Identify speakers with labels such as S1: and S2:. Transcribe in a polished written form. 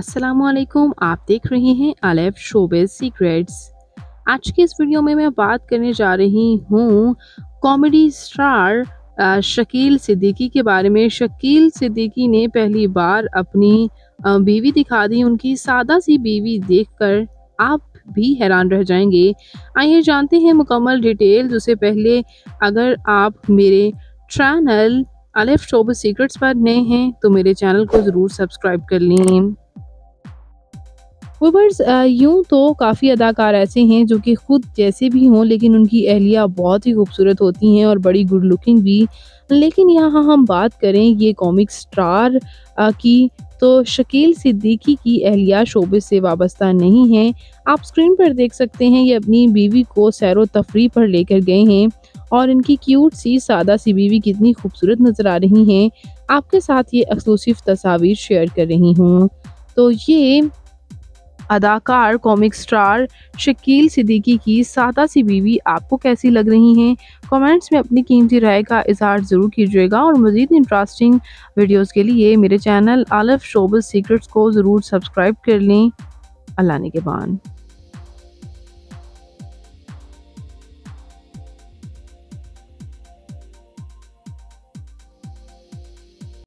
S1: अस्सलामुअलैकुम, आप देख रहे हैं अलेफ शोबिज़ सीक्रेट्स। आज की इस वीडियो में मैं बात करने जा रही हूँ कॉमेडी स्टार शकील सिद्दीकी के बारे में। शकील सिद्दीकी ने पहली बार अपनी बीवी दिखा दी। उनकी सादा सी बीवी देखकर आप भी हैरान रह जाएंगे। आइए जानते हैं मुकम्मल डिटेल। उससे पहले अगर आप मेरे चैनल अलेफ शोबिज़ सीक्रेट्स पर नए हैं तो मेरे चैनल को ज़रूर सब्सक्राइब कर लें। व्यूअर्स, यूँ तो काफ़ी अदाकार ऐसे हैं जो कि खुद जैसे भी हों, लेकिन उनकी अहलिया बहुत ही खूबसूरत होती हैं और बड़ी गुड लुकिंग भी। लेकिन यहाँ हम बात करें ये कॉमिक स्टार की, तो शकील सिद्दीकी की अहलिया शोबिज़ से वाबस्ता नहीं है। आप स्क्रीन पर देख सकते हैं ये अपनी बीवी को सैरो तफरीह पर लेकर गए हैं और इनकी क्यूट सी सादा सी बीवी कितनी खूबसूरत नज़र आ रही हैं। आपके साथ ये एक्सक्लूसिव तस्वीर शेयर कर रही हूँ। तो ये अदाकार कॉमिक स्टार शकील सिद्दीकी की सादा सी बीवी आपको कैसी लग रही हैं? कमेंट्स में अपनी कीमती राय का इज़हार ज़रूर कीजिएगा और मज़ीद इंटरेस्टिंग वीडियोज़ के लिए मेरे चैनल अलेफ शोबिज़ सीक्रेट्स को ज़रूर सब्सक्राइब कर लें। अल्लाह निगहबान।